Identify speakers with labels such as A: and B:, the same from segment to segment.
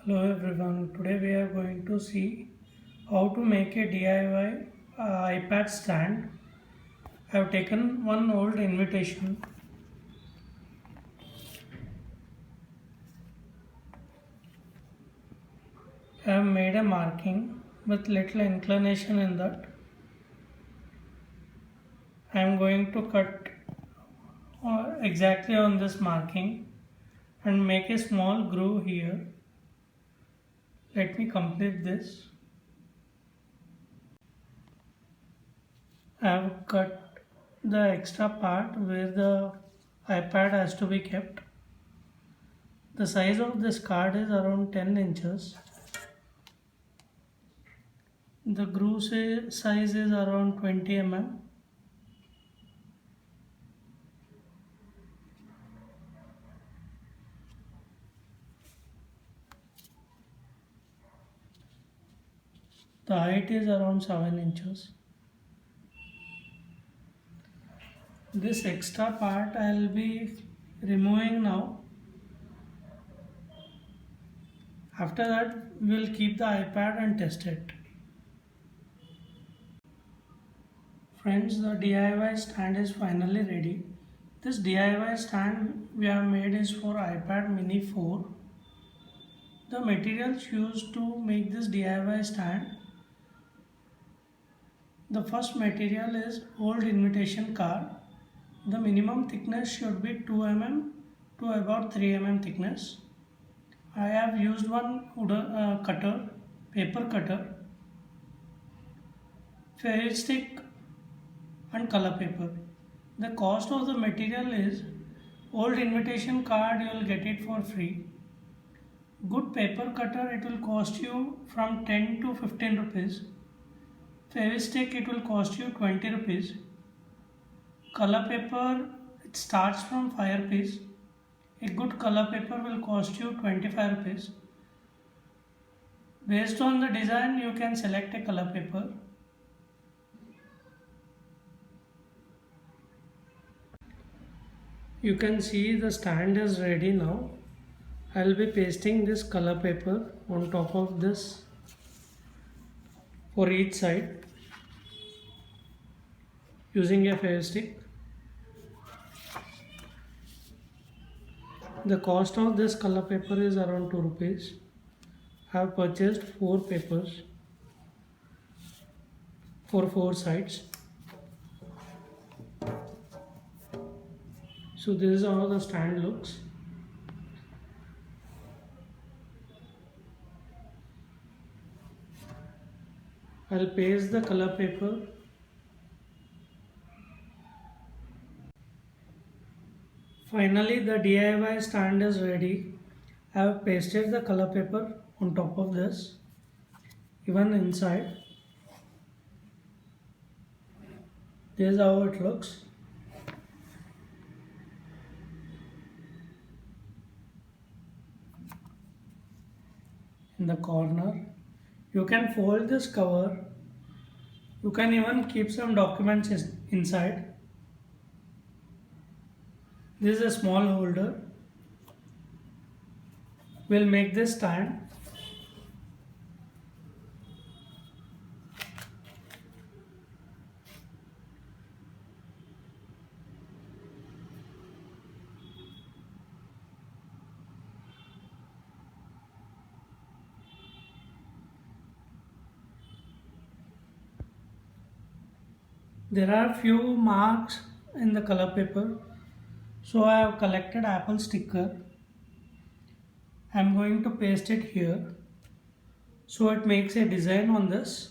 A: Hello everyone, today we are going to see how to make a DIY iPad stand. I have taken one old invitation. I have made a marking with little inclination in that. I am going to cut exactly on this marking and make a small groove here. Let me complete this. I have cut the extra part where the iPad has to be kept. The size of this card is around 10 inches. The groove size is around 20 mm. The height is around 7 inches. This extra part I will be removing now. After that we will keep the iPad and test it. Friends, the DIY stand is finally ready. This DIY stand we have made is for iPad mini 4. The materials used to make this DIY stand. The first material is old invitation card. The minimum thickness should be 2 mm to about 3 mm thickness. I have used one cutter, paper cutter, fairy stick and color paper. The cost of the material is old invitation card, you will get it for free. Good paper cutter, it will cost you from 10 to 15 rupees. Fairy stick, it will cost you 20 rupees. Color paper, it starts from 5 rupees. A good color paper will cost you 25 rupees. Based on the design, you can select a color paper. You can see the stand is ready now. I will be pasting this color paper on top of this for each side using a fairy stick. The cost of this color paper is around 2 rupees. I have purchased 4 papers for 4 sides. So this is how the stand looks. I'll paste the color paper. Finally, the DIY stand is ready. I have pasted the color paper on top of this, even inside. This is how it looks. In the corner, you can fold this cover. You can even keep some documents inside. This is a small holder. We'll make this stand. There are few marks in the color paper, so I have collected apple sticker. I am going to paste it here so it makes a design on this.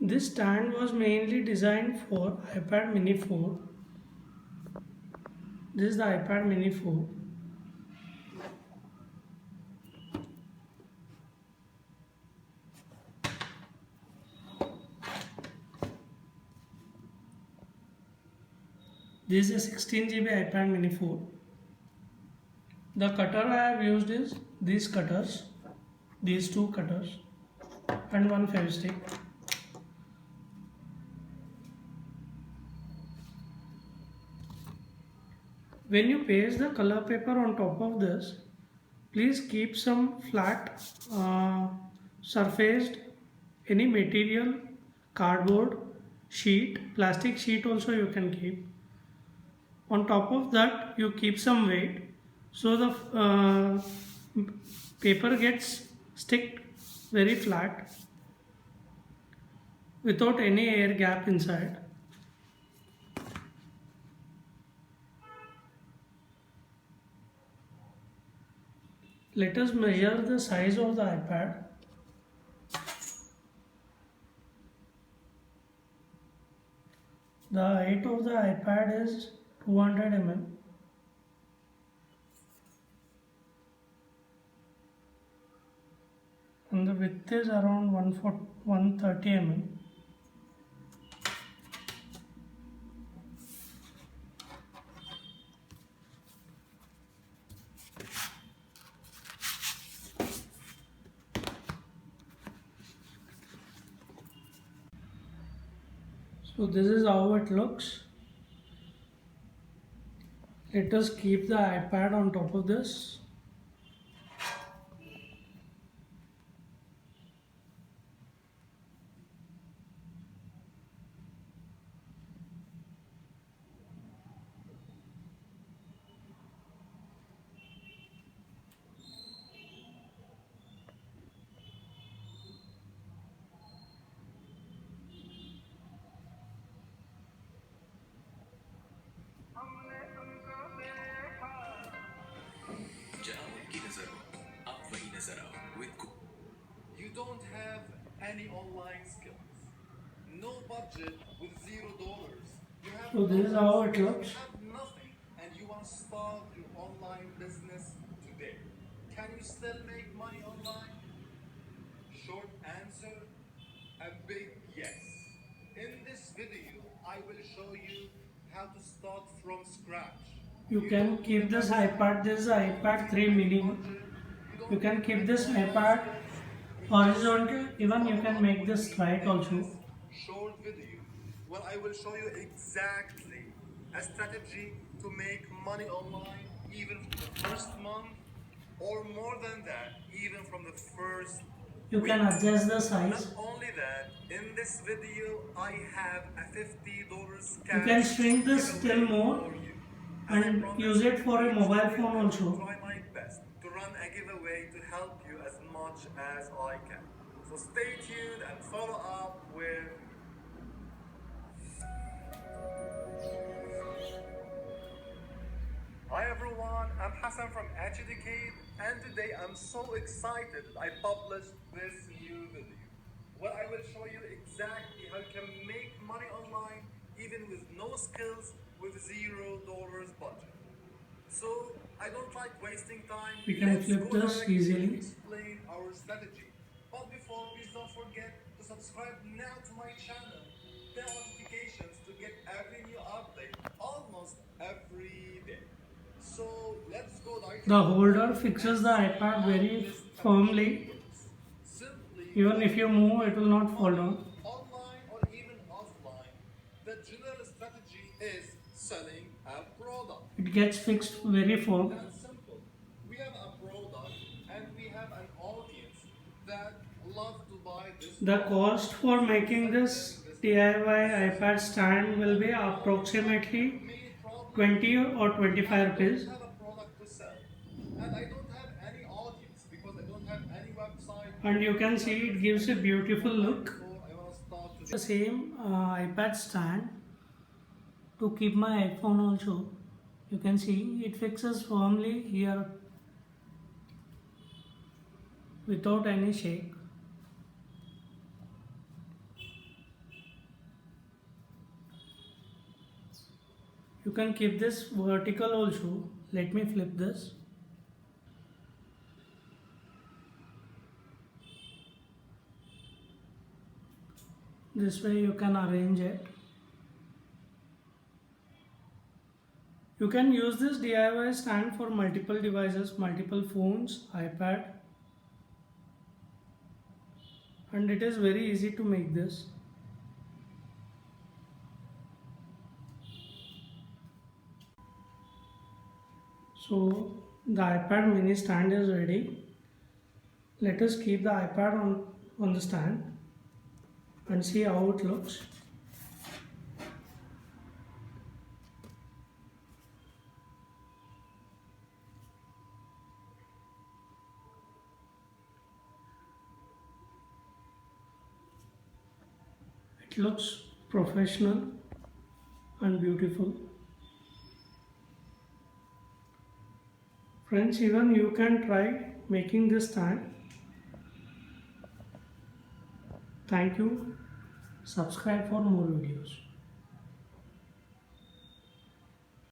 A: This stand was mainly designed for iPad mini 4. This is the iPad mini 4. This is a 16 GB iPad mini 4. The cutter I have used is these cutters, these two cutters. and one Fevstick. When you paste the color paper on top of this, please keep some flat surfaced any material, cardboard, sheet, plastic sheet also you can keep. On top of that you keep some weight so the paper gets stick very flat without any air gap inside. Let us measure the size of the iPad. The height of the iPad is 200 mm. And the width is around 130 mm. So this is how it looks. Let us keep the iPad on top of this.
B: You don't have any online skills, no budget with $0. You have
A: So this is how it
B: you
A: looks.
B: have nothing, and you want to start your online business today. Can you still make money online? Short answer, a big yes. In this video, I will show you how to start from scratch.
A: You can keep this iPad. This is iPad 3 mini. You can keep this iPad horizontal. Even you can make this straight also.
B: Short video where I will show you exactly a strategy to make money online even from the first month or more than that, even from the first
A: You
B: week.
A: can adjust the
B: Not
A: size.
B: only that, in this video I have a $50
A: You can
B: cash
A: shrink this
B: giveaway
A: still more
B: for you. And I
A: and
B: promise
A: use it for a
B: each
A: mobile
B: video
A: phone
B: I will
A: also.
B: try my best to run a giveaway to help you as much as I can. So stay tuned and follow up with Hi everyone, I'm Hassan from Educate, and today I'm so excited that I published this new video where I will show you exactly how you can make money online even with no skills with $0 budget. So I don't like wasting time.
A: We can
B: Let's
A: flip
B: go
A: this
B: directly to
A: easily.
B: explain our strategy. But before, please don't forget to subscribe now to my channel. Bell notifications to get every new update almost every day. So let's go directly.
A: The holder fixes the iPad very firmly.
B: Simply
A: Even if you move, it will not fall down.
B: online or even offline, the general strategy is selling a product.
A: It gets fixed very firm.
B: That's simple. We have a product and we have an audience that love to buy this
A: The
B: product.
A: cost for making this DIY iPad stand will be approximately
B: Main problem,
A: 20 or 25
B: I
A: rupees.
B: don't have a product to sell. And I don't have any audience because I don't have any website.
A: And you can see it gives a beautiful look.
B: So I want to start today.
A: The same iPad stand to keep my iPhone also. You can see it fixes firmly here without any shake. You can keep this vertical also. Let me flip this. This way you can arrange it. You can use this DIY stand for multiple devices, multiple phones, iPad, and it is very easy to make this. So the iPad mini stand is ready. Let us keep the iPad on the stand and see how it looks. It looks professional and beautiful. Friends, even you can try making this stand. Thank you. Subscribe for more videos.